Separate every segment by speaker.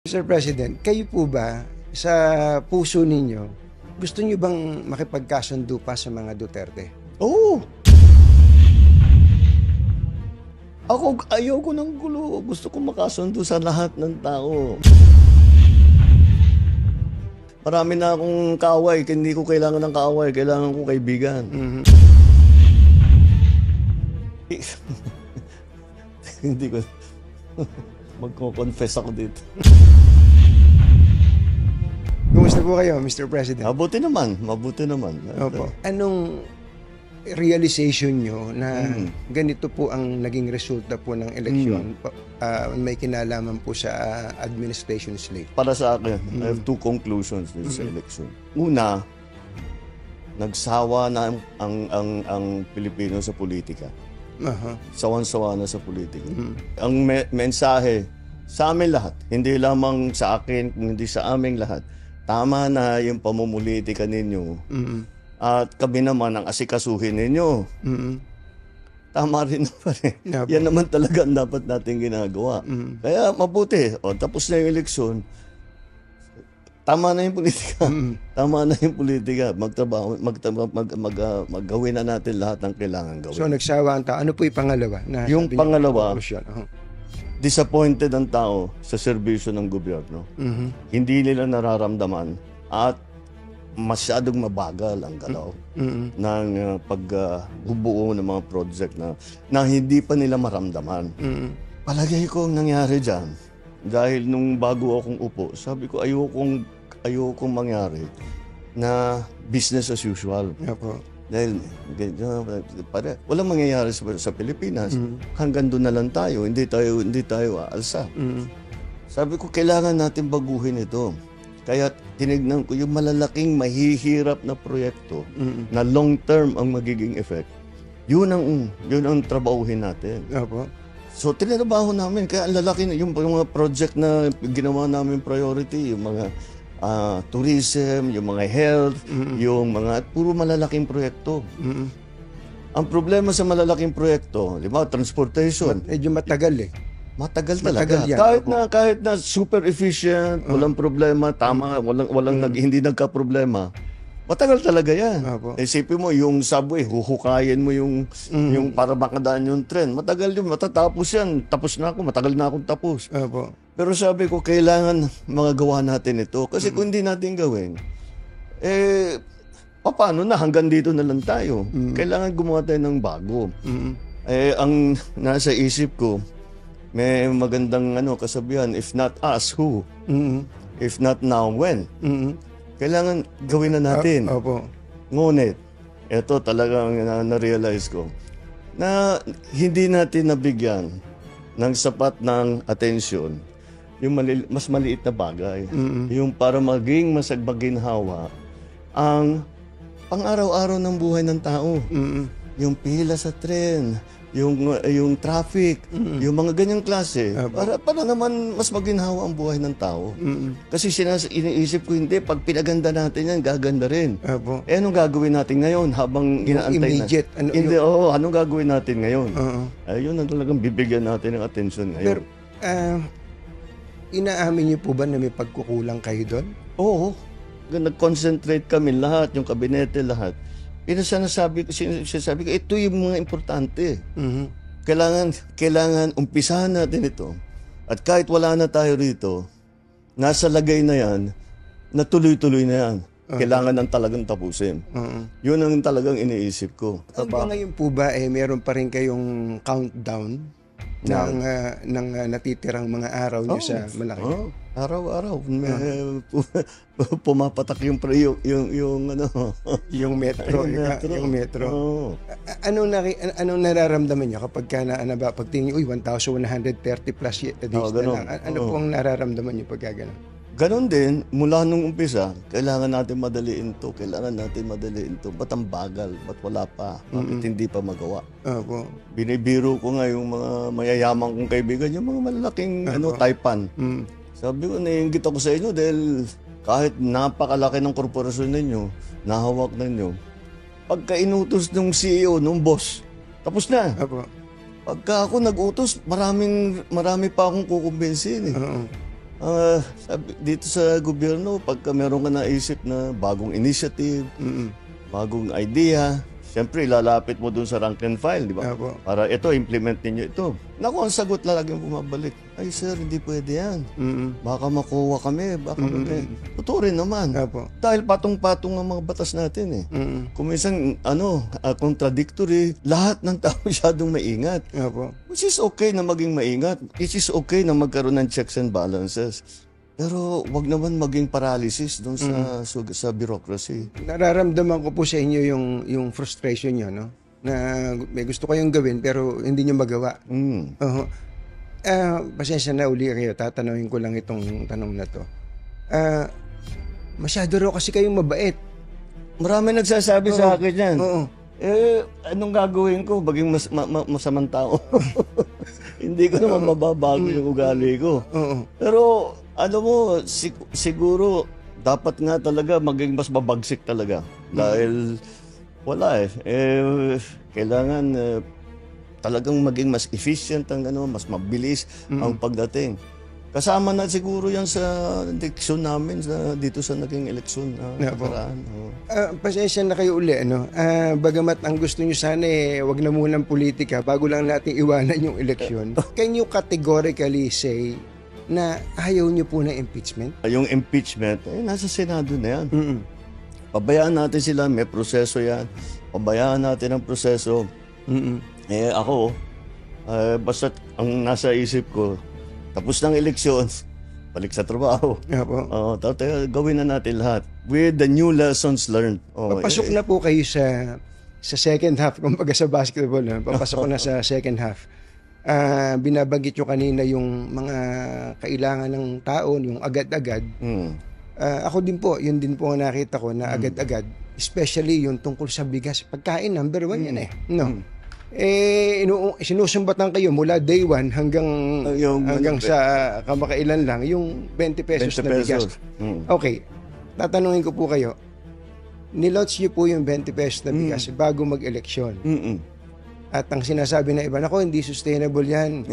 Speaker 1: Mr. President, kayo po ba sa puso ninyo, gusto niyo bang makipagkasundo pa sa mga Duterte?
Speaker 2: Oo. Ako, ayoko ng gulo. Gusto ko makasundo sa lahat ng tao. Marami na akong kaaway. Hindi ko kailangan ng kaaway. Kailangan ko kaibigan. Hindi ko... Magko-confess ako dito.
Speaker 1: Kumusta po kayo, Mr. President?
Speaker 2: Mabuti naman. Mabuti naman.
Speaker 1: Opo. Anong realization nyo na ganito po ang naging resulta po ng eleksyon? May kinalaman po sa administration slate?
Speaker 2: Para sa akin, I have two conclusions dito sa election. Una, nagsawa na ang Pilipino sa politika. Sawan-sawa na sa politika. Ang mensahe sa amin lahat, hindi lamang sa akin, hindi sa aming lahat, tama na yung pamumulitika ninyo. At kami naman ang asikasuhin ninyo. Tama rin naman eh. Yan naman talaga ang dapat natin ginagawa. Kaya mabuti. O, tapos na yung eleksyon. Tama na yung politika. Tama na yung politika. Maggawin na natin lahat ng kailangan gawin.
Speaker 1: So nagsawa ang tao. Ano po yung pangalawa?
Speaker 2: Yung pangalawa, disappointed ang tao sa serbisyo ng gobyerno. Hindi nila nararamdaman at masyadong mabagal ang galaw ng pagbubuo ng mga project na hindi pa nila maramdaman. Palagay ko ang nangyari dyan, dahil nung bago akong upo, sabi ko ayokong mangyari na business as usual. Dahil walang mangyayari sa Pilipinas. Hanggang doon na lang tayo. Hindi tayo aalsa. Sabi ko, kailangan natin baguhin ito. Kaya tinignan ko yung malalaking mahihirap na proyekto na long-term ang magiging effect. Yun ang trabahuhin natin. So, tinrabaho namin. Kaya ang lalaki na yung mga project na ginawa namin priority, yung mga tourism, yung mga health, yung mga puro malalaking proyekto. Ang problema sa malalaking proyekto, transportation.
Speaker 1: Medyo matagal eh.
Speaker 2: Matagal talaga. Kahit na super efficient, walang problema, tama, hindi nagka-problema. Matagal talaga yan. Isipin mo, yung subway, huhukayin mo yung para makadaan yung tren. Matagal yun, matatapos yan. Tapos na ako, matagal na akong tapos. Pero sabi ko, kailangan magagawa natin ito. Kasi kung hindi natin gawin, paano na? Hanggang dito na lang tayo. Kailangan gumawa tayo ng bago. Ang nasa isip ko, may magandang kasabihan, if not us, who? If not now, when? Kailangan gawin na natin. Ngunit, ito talagang na-realize ko, na hindi natin nabigyan ng sapat ng atensyon yung mas maliit na bagay. Yung para maging maginhawa ang pang-araw-araw ng buhay ng tao. Yung pila sa tren, yung traffic, yung mga ganyang klase, para naman mas maginhawa ang buhay ng tao. Kasi iniisip ko, hindi, pag pinaganda natin yan, gaganda rin. Anong gagawin natin ngayon habang inaantay
Speaker 1: immediate,
Speaker 2: na? Anong gagawin natin ngayon? Ayun ang talagang bibigyan natin ng atensyon ngayon.
Speaker 1: Pero, inaamin niyo po ba na may pagkukulang kayo doon?
Speaker 2: Oo. Nag-concentrate kami lahat, yung kabinete, lahat. Sinasabi ko, ito yung mga importante. Kailangan umpisahan natin ito. At kahit wala na tayo rito, nasa lagay na yan, na tuloy-tuloy na yan. Kailangan ng talagang tapusin. Yun ang talagang iniisip ko.
Speaker 1: Hanggang ngayon po ba, meron pa rin kayong countdown ng natitirang mga araw niyo sa Malacanang?
Speaker 2: Araw-araw. Pumapatak yung
Speaker 1: metro. Yung metro. Anong nararamdaman niyo kapag pag tingin niyo, 1,130 plus days na lang? Ano po ang nararamdaman niyo pag gano'n?
Speaker 2: Ganon din, mula nung umpisa, kailangan natin madaliin to. Ba't ang bagal? Ba't wala pa? Bakit hindi pa magawa? Binibiro ko nga yung mga mayayamang kong kaibigan, yung mga malalaking Taipan. Sabi ko, naiingit ako sa inyo dahil kahit napakalaki ng korporasyon ninyo, nahawak ninyo, pagka inutos ng CEO, ng boss, tapos na. Pagka ako nag-utos, marami pa akong kukumbinsin. Dito sa gobyerno, pagka meron ka naisip na bagong initiative, bagong idea, siyempre ilalapit mo dun sa rank and file, di ba?
Speaker 1: Opo.
Speaker 2: Para ito, implement ninyo ito. Naku, ang sagot laging bumabalik, ay sir, hindi pwede yan. Baka makuha kami, baka kami. Totoo rin naman.
Speaker 1: Opo.
Speaker 2: Dahil patong-patong ang mga batas natin eh. Kung minsan, contradictory, lahat ng tao masyadong maingat.
Speaker 1: Opo.
Speaker 2: Which is okay na maging maingat. It is okay na magkaroon ng checks and balances. Pero wag naman maging paralysis doon sa bureaucracy.
Speaker 1: Nararamdaman ko po sa inyo yung frustration nyo, no? Na may gusto kayong gawin pero hindi nyo magawa. Pasensya na uli kayo, tatanungin ko lang itong tanong na to. Masyado raw kasi kayong mabait.
Speaker 2: Marami nagsasabi sa akin yan.
Speaker 1: Oo.
Speaker 2: Anong gagawin ko? Maging masamang tao. Hindi ko naman mababago yung ugali ko. Pero siguro dapat nga talaga maging mas mabagsik talaga. Dahil wala kailangan talagang maging mas efficient mas mabilis ang pagdating. Kasama na siguro yan sa eleksyon namin dito sa naging eleksyon nakaraan.
Speaker 1: Pasensya na kayo uli, bagamat ang gusto nyo sana wag na munang politika bago lang natin iwanan yung eleksyon. Can you categorically say na ayaw nyo po ng impeachment?
Speaker 2: Yung impeachment, nasa Senado na yan. Pabayaan natin sila, may proseso yan. Pabayaan natin ang proseso. Ako, basta ang nasa isip ko, tapos ng eleksyon, balik sa trabaho. Gawin na natin lahat. With the new lessons learned.
Speaker 1: Papasok na po kayo sa second half, kumbaga sa basketball. Papasok na sa second half. Binabanggit nyo kanina yung mga kailangan ng tao, yung agad-agad. Ako din po, yun din po ang nakita ko na agad-agad. Especially yung tungkol sa bigas. Pagkain, number 1 yan sinusumbatan kayo mula day 1 hanggang sa kamakailan lang yung 20 pesos na bigas. Okay, tatanungin ko po kayo, nilaunch nyo po yung 20 pesos na bigas bago mag-eleksyon. At ang sinasabi na iba, nako, hindi sustainable yan.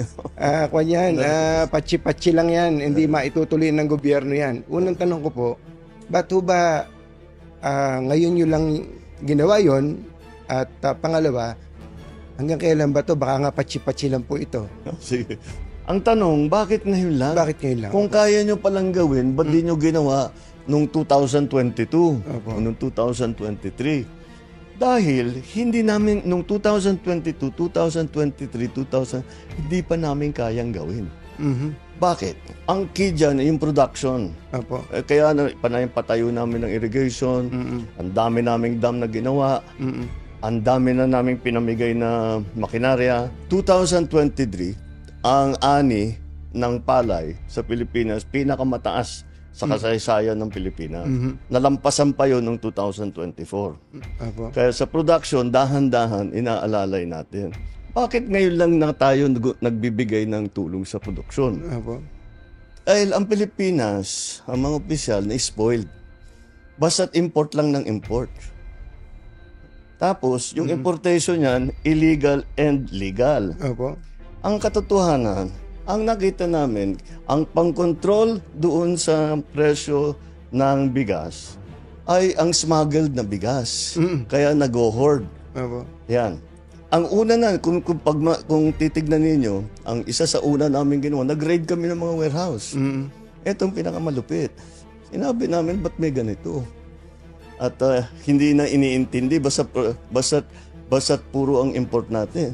Speaker 1: Patsi-patsi lang yan. Hindi maitutuloy ng gobyerno yan. Unang tanong ko po, ba't ba ngayon nyo lang ginawa yon? At pangalawa, hanggang kailan ba to? Baka nga patsi-patsi lang po ito.
Speaker 2: Sige. Ang tanong, bakit ngayon lang?
Speaker 1: Bakit ngayon lang?
Speaker 2: Kung kaya nyo palang gawin, ba't di nyo ginawa noong 2022 o noong 2023? Dahil hindi namin, noong 2022, 2023, hindi pa namin kayang gawin. Bakit? Ang key dyan, yung production. Kaya patayo namin ng irrigation, ang dami naming dam na ginawa, ang dami na naming pinamigay na makinarya. 2023, ang ani ng palay sa Pilipinas, pinakamataas sa kasaysayan ng Pilipinas. Nalampasan pa yun noong 2024. Kaya sa production, dahan-dahan, inaalalay natin. Bakit ngayon lang na tayo nagbibigay ng tulong sa produksyon? Dahil ang Pilipinas, ang mga opisyal, na-spoiled. Basta't import lang ng import. Tapos, yung importation niyan, illegal and legal. Ang katotohanan, ang nakita namin, ang pang-control doon sa presyo ng bigas ay ang smuggled na bigas. Kaya nag-hoard. Yan. Ang una na, kung titignan ninyo, ang isa sa una namin ginawa, nag-raid kami ng mga warehouse. Itong pinakamalupit. Sinabi namin, ba't may ganito? At hindi na iniintindi, basta't puro ang import natin.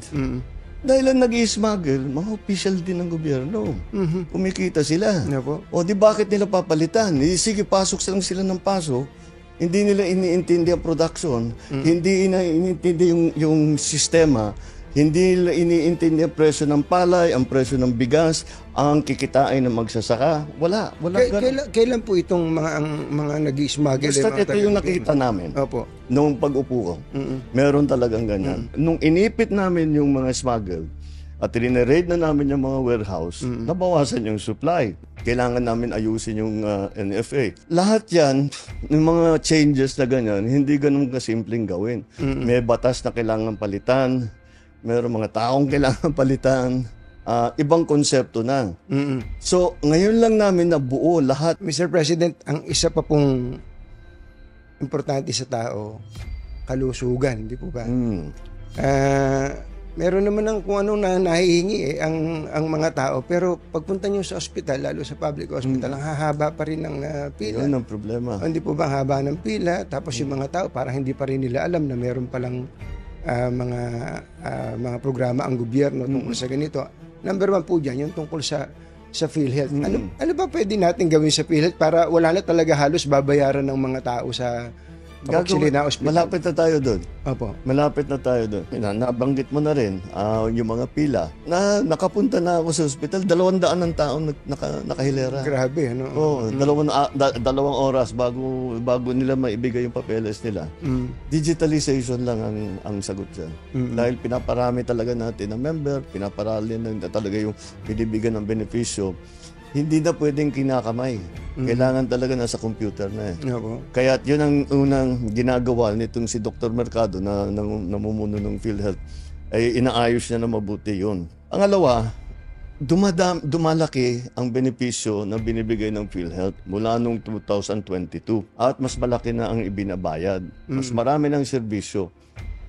Speaker 2: Dahil lang nag-i-smuggle, mga official din ng gobyerno. Kumikita sila. O di bakit nila papalitan? Sige, pasok lang sila ng pasok. Hindi nila iniintindi ang production. Hindi nila iniintindi yung sistema. Hindi nila iniintindi ang presyo ng palay, ang presyo ng bigas, ang kikitain ng magsasaka. Wala.
Speaker 1: Kailan po itong mga nag-i-smuggle?
Speaker 2: Basta ito yung nakita namin. Noong pag-upo ko. Meron talagang ganyan. Nung inipit namin yung mga smuggle at rineraid na namin yung mga warehouse, nabawasan yung supply. Kailangan namin ayusin yung NFA. Lahat yan, yung mga changes na ganyan, hindi ganun kasimpleng gawin. May batas na kailangan palitan. Meron mga taong kailangan palitan. ibang konsepto na. So, ngayon lang namin nabuo lahat.
Speaker 1: Mr. President, ang isa pa pong importante sa tao, kalusugan, di po ba? Meron naman ng kung anong nahihingi ang mga tao, pero pagpunta nyo sa ospital, lalo sa public hospital, ang hahaba pa rin ng pila.
Speaker 2: Yun ang problema.
Speaker 1: Hindi po ba ang haba ng pila? Tapos yung mga tao, parang hindi pa rin nila alam na meron palang mga programa ang gobyerno tungkol sa ganito. Number 1 po dyan, yung tungkol sa PhilHealth. Ano ba pwede natin gawin sa PhilHealth para wala na talaga halos babayaran ng mga tao sa Kapagsilina Hospital?
Speaker 2: Malapit na tayo doon.
Speaker 1: Opo.
Speaker 2: Malapit na tayo doon. Nabanggit mo na rin yung mga pila. Nakapunta na ako sa ospital, 200 ng tao nakahilera.
Speaker 1: Grabe, ano?
Speaker 2: Oo, dalawang oras bago nila maibigay yung papeles nila. Digitalization lang ang sagot dyan. Dahil pinaparami talaga natin ang member, pinaparami na talaga yung binibigyan ng benepisyo. Hindi na pwedeng kinakamay. Kailangan talaga nasa computer na Kaya yun ang unang ginagawa nitong si Dr. Mercado na namumuno ng PhilHealth, ay inaayos niya na mabuti yun. Pangalawa, dumalaki ang benepisyo na binibigay ng PhilHealth mula noong 2022 at mas malaki na ang ibinabayad. Mas marami ng serbisyo.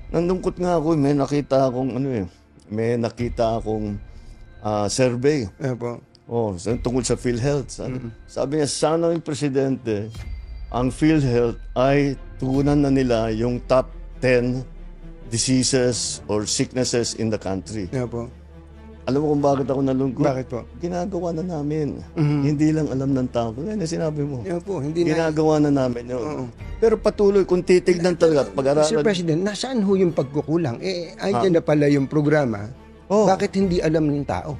Speaker 2: Nandungkot nga ako, may nakita akong survey. Tungkol sa PhilHealth. Sabi niya, sana yung presidente, ang PhilHealth ay tugunan na nila yung top 10 diseases or sicknesses in the country. Alam mo kung bakit ako nalungkot?
Speaker 1: Bakit po?
Speaker 2: Ginagawa na namin. Hindi lang alam ng tao. Yan ang sinabi mo.
Speaker 1: Hindi
Speaker 2: ginagawa na namin yun. Pero patuloy, kung titignan talaga at pag-aralan.
Speaker 1: Mr. President, nasaan ho yung pagkukulang? Andyan na pala yung programa. Bakit hindi alam ng tao?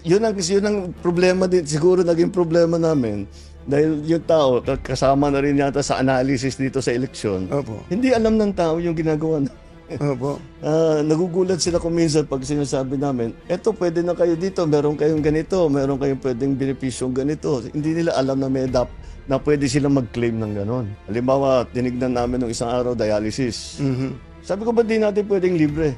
Speaker 2: Yun ang problema din. Siguro naging problema namin. Dahil yung tao, kasama na rin yata sa analysis dito sa eleksyon. Hindi alam ng tao yung ginagawa na. Nagugulat sila kung minsan pag sinasabi namin, eto pwede na kayo dito, meron kayong ganito, meron kayong pwedeng benepisyong ganito. Hindi nila alam na may na pwede silang mag-claim ng ganon. Halimbawa, tinignan namin ng isang araw dialysis. Sabi ko, ba't di natin pwedeng libre?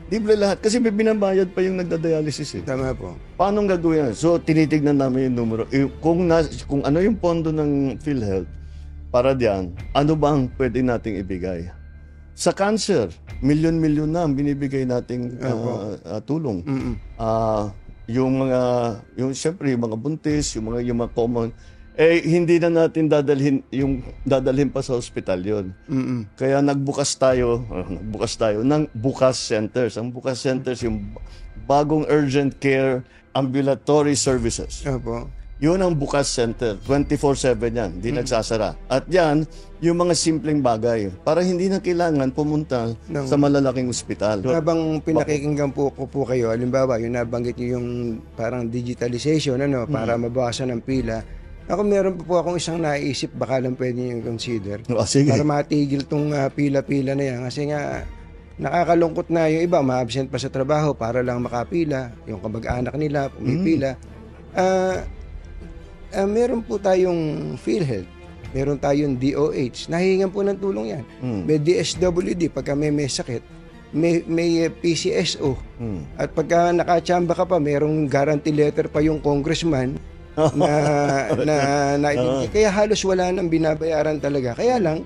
Speaker 2: Libre lahat. Kasi may binabayad pa yung nagda-dialysis.
Speaker 1: Tama po.
Speaker 2: Paano gagawin yan? So, tinitignan namin yung numero. Kung ano yung pondo ng PhilHealth para diyan, ano ba ang pwede nating ibigay? Sa cancer, milyon-milyon na ang binibigay nating tulong. Siyempre, yung mga buntis, yung mga common, hindi na natin dadalhin pa sa ospital yon. Kaya nagbukas tayo ng Bukas Centers. Ang Bukas Centers yung bagong urgent care ambulatory services. Yun ang Bukas Center. 24/7 yan. Hindi nagsasara. At yan, yung mga simpleng bagay. Para hindi na kailangan pumunta sa malalaking ospital.
Speaker 1: Habang pinakikinggan po kayo, halimbawa, yung nabanggit nyo yung parang digitalization, para mabawasan ang pila. Ako meron po akong isang naisip, baka lang pwede nyo consider.
Speaker 2: Sige.
Speaker 1: Para matigil tong pila-pila na yan. Kasi nga, nakakalungkot na yung iba, ma-absent pa sa trabaho para lang makapila. Yung kamag-anak nila, pumipila. Meron po tayong PhilHealth. Meron tayong DOH. Nahihingan po ng tulong yan. May DSWD, pagka may sakit. May PCSO. At pagka nakachamba ka pa, merong guarantee letter pa yung congressman kaya halos wala nang binabayaran talaga. Kaya lang,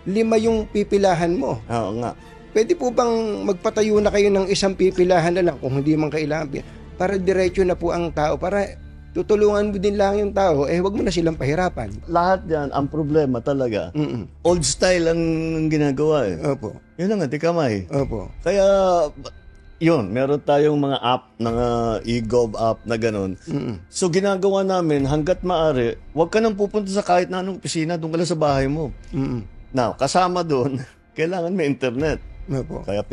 Speaker 1: 5 yung pipilahan mo.
Speaker 2: Oo nga.
Speaker 1: Pwede po bang magpatayo na kayo ng isang pipilahan na lang kung hindi man kailangan? Para diretso na po ang tao. Para tutulungan mo din lang yung tao, wag mo na silang pahirapan.
Speaker 2: Lahat yan, ang problema talaga. Old style ang ginagawa
Speaker 1: Opo.
Speaker 2: Yun lang, kamay.
Speaker 1: Opo.
Speaker 2: Kaya, yun, meron tayong mga app, e-gov app na gano'n. So, ginagawa namin, hanggat maaari, huwag ka nang pupunta sa kahit na anong opisina, doon ka lang sa bahay mo. Now, kasama doon, kailangan may internet. Kaya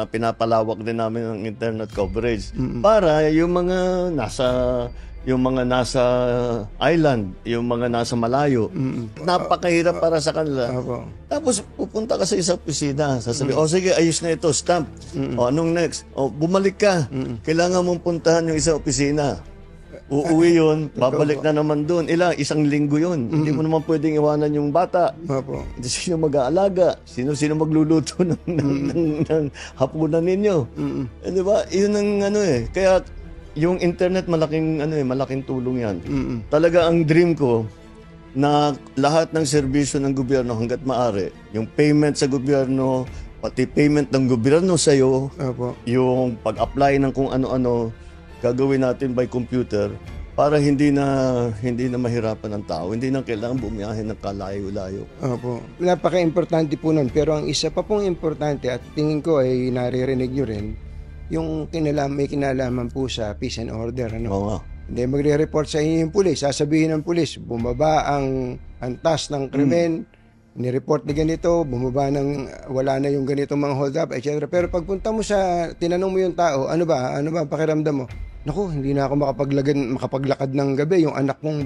Speaker 2: pinapalawak din namin ang internet coverage. Para yung mga nasa island, yung mga nasa malayo, napakahirap para sa kanila. Tapos pupunta ka sa isang opisina, sasabihin, sige, ayos na ito, stamp. Anong next? Bumalik ka. Kailangan mong puntahan yung isang opisina. uuwi yun, babalik na naman doon. Isang linggo yun. Hindi mo naman pwedeng iwanan yung bata.
Speaker 1: Opo.
Speaker 2: Sino mag-aalaga? Sino magluluto ng hapunan ninyo? Di ba? Yun ang Kaya yung internet malaking tulong yan. Talaga ang dream ko na lahat ng serbisyo ng gobyerno hanggat maaari, yung payment sa gobyerno, pati payment ng gobyerno sa iyo, yung pag-apply ng kung ano-ano, gagawin natin by computer para hindi na mahirapan ng tao. Hindi na kailangan bumiyahe ng kalayo-layo.
Speaker 1: Opo. Napaka-importante po nun. Pero ang isa pa pong importante at tingin ko ay naririnig nyo rin, yung may kinalaman po sa peace and order.
Speaker 2: Oo.
Speaker 1: Hindi magre-report sa inyo yung pulis. Sasabihin ng pulis, bumaba ang antas ng krimen, ni-report na ganito, bumaba wala na yung ganitong mga hold up, etc. Pero pagpunta mo tinanong mo yung tao, ano ba pakiramdam mo? Naku, hindi na ako makapaglakad ng gabi. Yung anak kong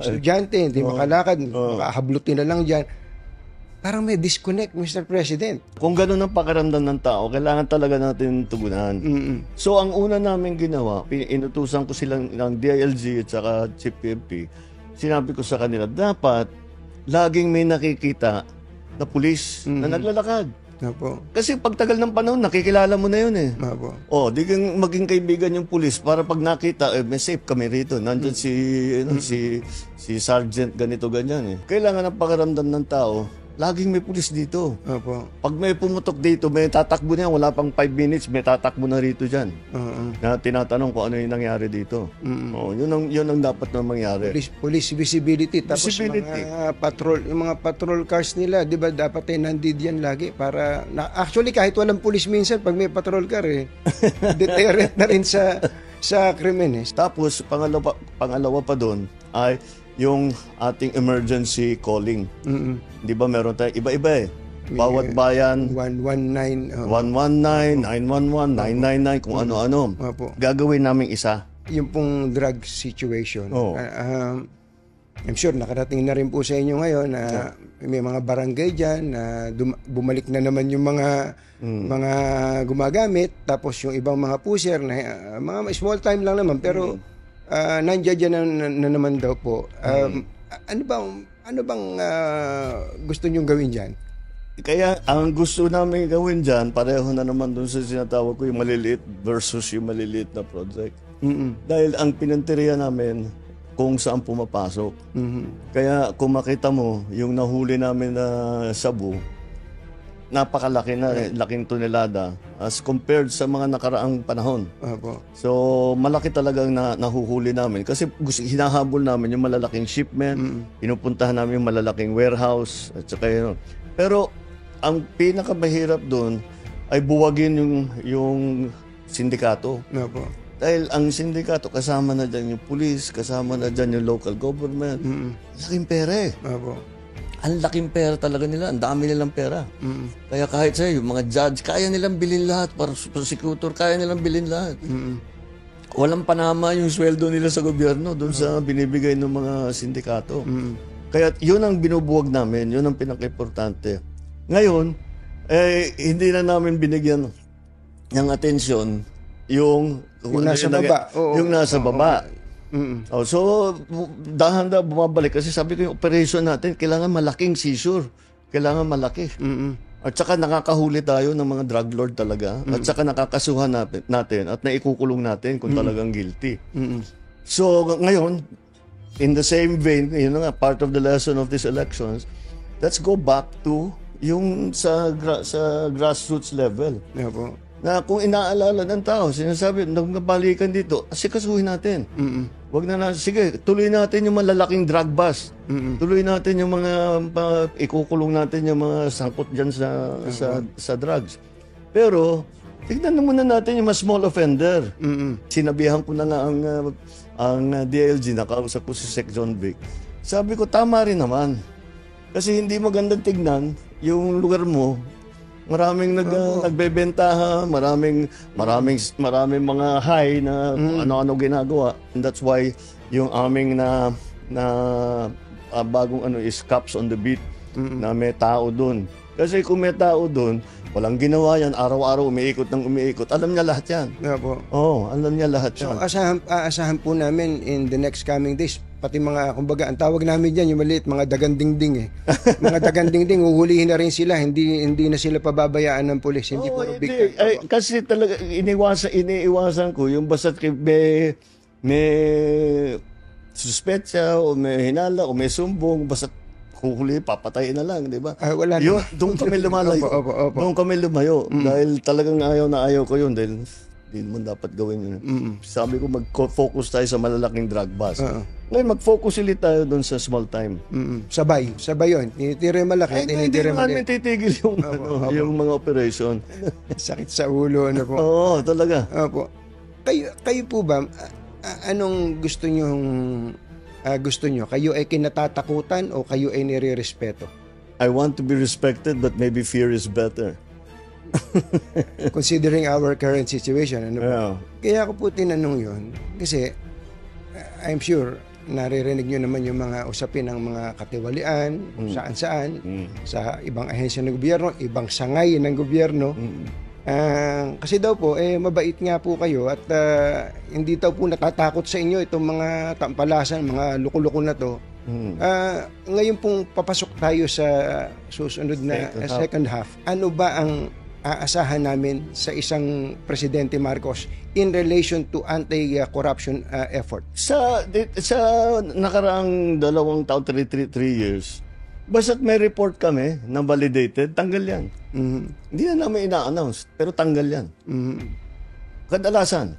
Speaker 1: estudyante, hindi makalakad, makahablutin na lang dyan. Parang may disconnect, Mr. President.
Speaker 2: Kung gano'n ang pakiramdam ng tao, kailangan talaga natin tugunan. So, ang una namin ginawa, inutusan ko silang ng DILG at saka Chief PNP, sinabi ko sa kanila, dapat laging may nakikita na pulis na naglalakad.
Speaker 1: Opo.
Speaker 2: Kasi pagtagal ng panahon, nakikilala mo na yun eh.
Speaker 1: Opo.
Speaker 2: Di kang maging kaibigan yung pulis para pag nakita, may safe kami rito. Nandyan si Sergeant ganito ganyan eh. Kailangan ang pakiramdam ng tao, laging may pulis dito.
Speaker 1: Opo.
Speaker 2: Pag may pumutok dito, may tatakbo na yan. Wala pang 5 minutes, may tatakbo na rito dyan. Na tinatanong kung ano yung nangyari dito. Yun ang dapat na mangyari.
Speaker 1: Police visibility. Tapos yung mga patrol cars nila, di ba dapat nandiyan lagi para actually kahit walang pulis minsan, pag may patrol car deterrent na rin sa krimen eh.
Speaker 2: Tapos pangalawa pa doon ay yung ating emergency calling. Di ba meron tayo iba-iba eh. Bawat bayan
Speaker 1: 119
Speaker 2: 911, 999 kung ano-ano. Gagawin namin isa.
Speaker 1: Yung pong drug situation. I'm sure nakarating na rin po sa inyo ngayon na may mga barangay dyan na bumalik na naman yung mga gumagamit, tapos yung ibang mga pusher na mga small time lang naman pero nandiyan na naman daw po. Ano bang gusto nyong gawin dyan?
Speaker 2: Kaya ang gusto namin gawin dyan, pareho na naman dun sa sinatawag ko yung maliliit versus yung maliliit na project. Dahil ang pinanteriya namin kung saan pumapasok. Kaya kung makita mo, yung nahuli namin na sabu, napakalaki na, laking tonelada as compared sa mga nakaraang panahon. So, malaki talagang nahuhuli namin. Kasi hinahabol namin yung malalaking shipment, pinupuntahan namin yung malalaking warehouse, at saka yun. Pero, ang pinakamahirap doon ay buwagin yung sindikato. Dahil ang sindikato, kasama na dyan yung police, kasama na dyan yung local government. Laking pera eh. Ang laking pera talaga nila. Ang dami nilang pera. Kaya kahit sa'yo, yung mga judge, kaya nilang bilhin lahat. Para prosecutor, kaya nilang bilhin lahat. Walang panama yung sweldo nila sa gobyerno doon sa binibigay ng mga sindikato. Kaya yun ang binubuwag namin. Yun ang pinaka-importante. Ngayon, hindi na namin binigyan ng atensyon yung
Speaker 1: nasa baba.
Speaker 2: Yung nasa baba. So, dahan-dahan bumabalik. Kasi sabi ko yung operation natin, kailangan malaking seizure. Kailangan malaki. At saka nakakahuli tayo ng mga drug lord talaga. At saka nakakasuhan natin at naikukulong natin kung talagang guilty. So, ngayon, in the same vein, part of the lesson of these elections, let's go back to yung sa grassroots level. Na kung inaalala ng tao, sinasabi, nagbabalikan dito, asikasuhin natin. Wag na sige, tuloy natin yung malalaking drug bust. Tuloy natin yung mga, ikukulong natin yung mga sangkot dyan sa drugs. Pero, tignan muna natin yung mga small offender. Sinabihan ko na nga ang DILG, nakausap ko si Sec. John Vic. Sabi ko, tama rin naman. Kasi hindi magandang tignan yung lugar mo. Maraming nagbebentaha, maraming mga high na ano-ano ginagawa. And that's why yung aming bagong is cops on the beat na may tao doon. Kasi kung may tao doon, walang ginawa yan, araw-araw umiikot ng umiikot, alam niya lahat yan.
Speaker 1: Opo.
Speaker 2: Oo, alam niya lahat
Speaker 1: So,
Speaker 2: yan.
Speaker 1: aasahan po namin in the next coming days, pati mga, kumbaga, ang tawag namin dyan, yung maliit, mga dagandingding eh. Mga dagandingding, uhulihin na rin sila, hindi na sila pababayaan ng pulis, hindi
Speaker 2: Oo,
Speaker 1: puro big
Speaker 2: hindi.
Speaker 1: time.
Speaker 2: Ay, kasi talaga, iniiwasan ko, yung basta may suspetsa, o may hinala, o may sumbong, basta huli, papatayin na lang, di ba?
Speaker 1: Wala
Speaker 2: Yun,
Speaker 1: naman.
Speaker 2: doon kami lumalayo.
Speaker 1: Opo.
Speaker 2: Doon kami lumayo. Dahil talagang ayaw na ayaw ko yun. Dahil hindi mo dapat gawin yun. Sabi ko, mag-focus tayo sa malalaking drug bust. Ngayon, mag-focus ulit tayo doon sa small time.
Speaker 1: Sabay yun. Tinitira yung malaki,
Speaker 2: Hindi
Speaker 1: tinitira yung
Speaker 2: naman
Speaker 1: maliit.
Speaker 2: titigil yung mga operation.
Speaker 1: Sakit sa ulo, ano po.
Speaker 2: Oo, talaga.
Speaker 1: Opo. Kayo po ba, anong gusto nyo? Kayo ay kinatatakutan o kayo ay nire-respeto?
Speaker 2: I want to be respected, but maybe fear is better.
Speaker 1: Considering our current situation, ano ba?
Speaker 2: Yeah.
Speaker 1: Kaya ako po tinanong yun, kasi I'm sure naririnig nyo naman yung mga usapin ng mga katiwalian, saan-saan, sa ibang ahensya ng gobyerno, ibang sangay ng gobyerno. Kasi daw po, mabait nga po kayo at hindi daw po natatakot sa inyo itong mga tampalasan, mga luko-luko na to. Ngayon pong papasok tayo sa susunod na second half, ano ba ang aasahan namin sa isang Presidente Marcos in relation to anti-corruption effort?
Speaker 2: Sa nakaraang 2 taon, 3 years, basta't may report kami na validated, tanggal yan. Hindi na namin ina-announce, pero tanggal yan. Kadalasan.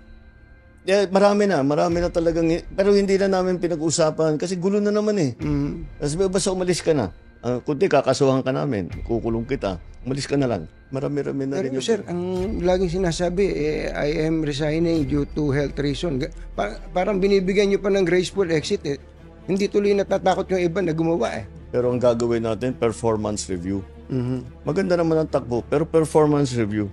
Speaker 2: Marami na talagang, pero hindi na namin pinag-usapan kasi gulo na naman eh. Kasi basta umalis ka na. Kundi kakasuhan ka namin, kukulong kita, umalis ka na lang. Marami na rin
Speaker 1: Pero sir, ang laging sinasabi, I am resigning due to health reason. Parang binibigyan nyo pa ng graceful exit eh. Hindi tuloy natatakot yung iba na gumawa eh.
Speaker 2: Pero ang gagawin natin, performance review. Maganda naman ang takbo, pero performance review.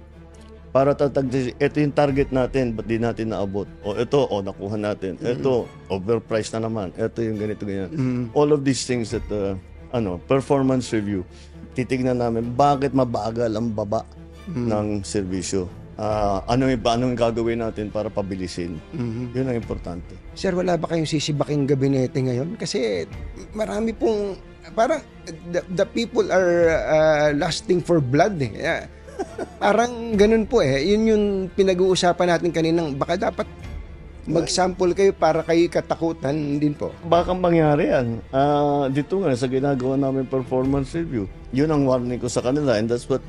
Speaker 2: Para ito yung target natin, ba't di natin naabot? O ito, nakuha natin. Ito, overpriced na naman. Ito yung ganito, ganyan. All of these things that, performance review. Titignan namin, bakit mabagal ang baba ng serbisyo? Anong gagawin natin para pabilisin? Yun ang importante.
Speaker 1: Sir, wala ba kayong sisibaking gabinete ngayon? Kasi marami pong, parang the people are lusting for blood eh. Parang ganun po eh. Yun yung pinag-uusapan natin kaninang, baka dapat mag-sample kayo para kayo katakutan din po.
Speaker 2: Baka mangyari yan. Dito nga sa ginagawa namin performance review. Yun ang warning ko sa kanila, and that's what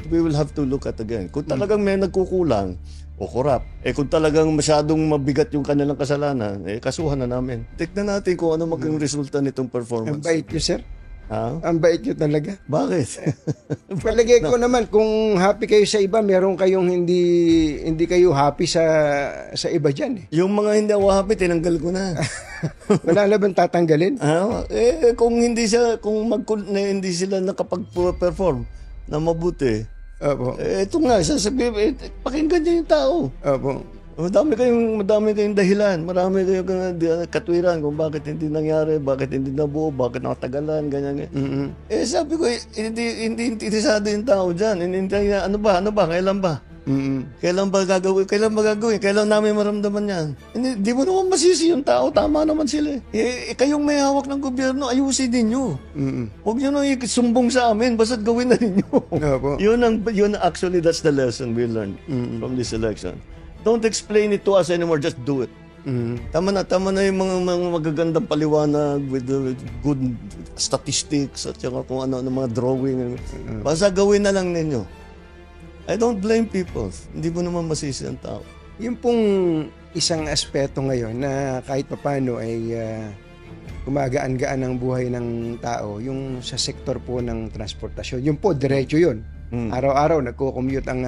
Speaker 2: we will have to look at again. Kung talagang may nagkukulang o corrupt, kung talagang masyadong mabigat yung kanilang kasalanan, kasuhan na namin. Tignan natin kung ano maging resulta nitong performance.
Speaker 1: Ang bait nyo, sir. Ang bait nyo talaga.
Speaker 2: Bakit?
Speaker 1: Palagay ko naman, kung happy kayo sa iba, meron kayong hindi kayo happy sa iba dyan eh.
Speaker 2: Yung mga hindi ako happy, tinanggal ko na.
Speaker 1: Wala na bang tatanggalin?
Speaker 2: Kung hindi sila nakapag-perform na mabuti, ito nga, sasabihin, pakinggan niyo yung tao.
Speaker 1: Opo.
Speaker 2: Madami kayong dahilan, marami kayong katwiran kung bakit hindi nangyari, bakit hindi nabuo, bakit nakatagalan, ganyan. Sabi ko, hindi interesado yung tao dyan. Ano ba, kailan ba? Kailan ba gagawin? Kailan namin maramdaman yan? Hindi mo naman masisi yung tao, tama naman sila. Kayong may hawak ng gobyerno, ayusin ninyo. Huwag nyo nang isumbong sa amin, basta't gawin na ninyo. Actually, that's the lesson we learned from this election. Don't explain it to us anymore, just do it. Tama na yung mga magagandang paliwanag with the good statistics at saka kung ano mga drawing. Basta gawin na lang ninyo. I don't blame people. Hindi mo naman masisi ang tao.
Speaker 1: Yung pong isang aspeto ngayon na kahit papano ay gumagaan-gaan ang buhay ng tao, yung sa sektor po ng transportasyon. Yung po, diretso yun. Araw-araw nagko-commute ang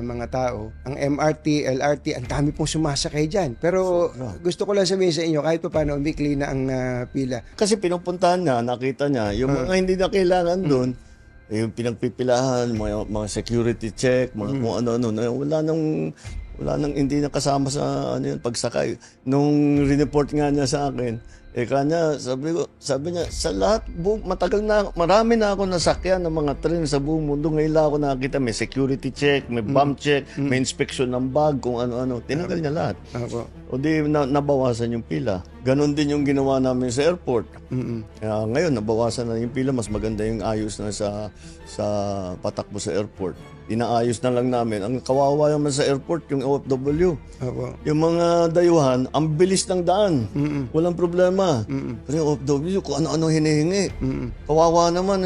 Speaker 1: mga tao. Ang MRT, LRT, ang dami pong sumasakay dyan. Pero gusto ko lang sabihin sa inyo, kahit pa paano, umikli na ang pila.
Speaker 2: Kasi pinupuntahan niya, nakita niya, yung mga hindi na kailangan doon, yung pinagpipilahan, mga security check, mga kung ano-ano, wala nang hindi nakasama sa pagsakay. Nung report nga niya sa akin, Kanya, sabi niya, sa lahat, matagal na, marami na ako nasakyan ng mga train sa buong mundo. Ngayon lang ako nakakita, may security check, may bomb check, may inspection ng bag, kung ano-ano. Tinanggal niya lahat.
Speaker 1: Opo.
Speaker 2: O di, nabawasan yung pila. Ganon din yung ginawa namin sa airport. Ngayon, nabawasan na yung pila. Mas maganda yung ayos na sa patakbo sa airport. Inaayos na lang namin. Ang kawawa naman sa airport, yung OFW.
Speaker 1: Opo.
Speaker 2: Yung mga dayuhan, ang bilis ng daan. Walang problema. Pero yung OFW, kung ano-ano hinihingi. Kawawa naman.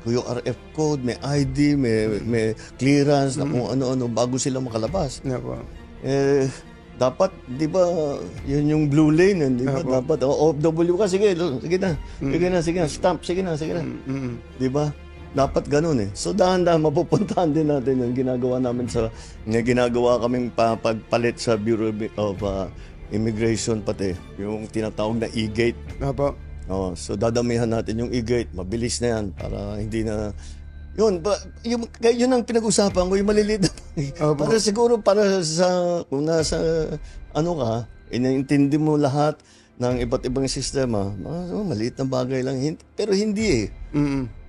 Speaker 2: Yung RF code, may ID, may clearance, na kung ano-ano, bago sila makalabas.
Speaker 1: Opo.
Speaker 2: Dapat, di ba, yun yung blue lane, di ba? Dapat, OFW ka, sige na. Sige na, stamp, sige na. Di ba? Dapat ganun eh. So dahan-dahan mapupuntahan din natin yung ginagawa namin ginagawa kaming pagpalit sa Bureau of Immigration pati. Yung tinatawag na e-gate.
Speaker 1: Opo.
Speaker 2: So dadamihan natin yung e-gate. Mabilis na yan para hindi na... Yun ang pinag-usapan ko, yung maliliit. Para siguro, kung nasa, iniintindi mo lahat ng iba't ibang sistema, maliit na bagay lang. Pero hindi eh.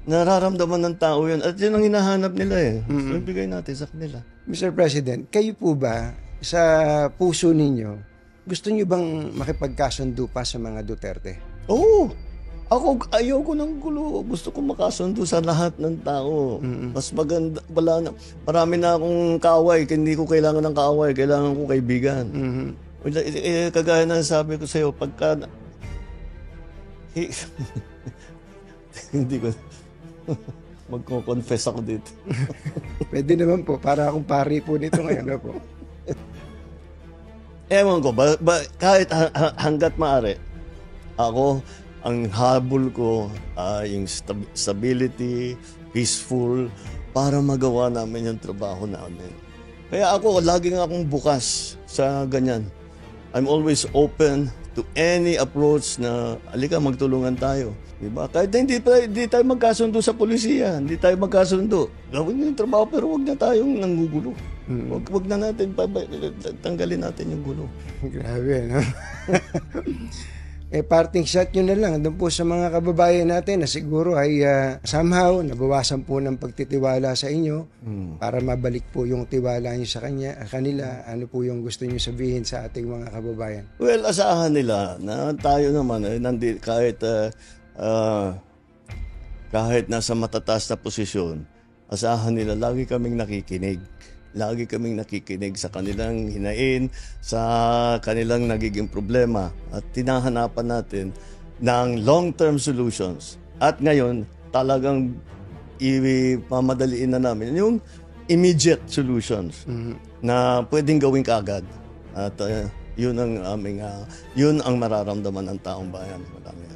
Speaker 2: Nararamdaman ng tao yun. At yun ang hinahanap nila eh. So, ibigay natin sa kanila.
Speaker 1: Mr. President, kayo po ba, sa puso ninyo, gusto niyo bang makipagkasundo pa sa mga Duterte?
Speaker 2: Oo. Ako, ayoko ng gulo. Gusto ko makasundo sa lahat ng tao. Mas maganda, marami na akong kaaway. Hindi ko kailangan ng kaaway. Kailangan ko kaibigan. Kagaya na sabi ko sa'yo, pagka... hindi ko... Magko-confess ako dito.
Speaker 1: Pwede naman po. Para akong pari po nito ngayon na po.
Speaker 2: Ewan ko, kahit hanggat maaari, ako, ang habol ko ay yung stability, peaceful, para magawa namin yung trabaho namin. Kaya ako, laging akong bukas sa ganyan. I'm always open to any approach na, alika, magtulungan tayo. Diba? Kahit hindi tayo magkasundo sa polisiya, hindi tayo magkasundo. Gawin yung trabaho pero wag na tayong nanggugulo. Wag na natin, tanggalin natin yung gulo.
Speaker 1: Grabe, no? Parting shot nyo na lang doon po sa mga kababayan natin na siguro ay somehow nabawasan po ng pagtitiwala sa inyo para mabalik po yung tiwala nyo sa kanila. Ano po yung gusto nyo sabihin sa ating mga kababayan?
Speaker 2: Well, asahan nila na tayo naman, kahit nasa matataas na posisyon, asahan nila lagi kaming nakikinig. Lagi kaming nakikinig sa kanilang hinain, sa kanilang nagiging problema at tinahanapan natin ng long-term solutions. At ngayon, talagang ipamadaliin na namin yung immediate solutions na pwedeng gawin kaagad. At yun ang mararamdaman ng taong bayan. Marami.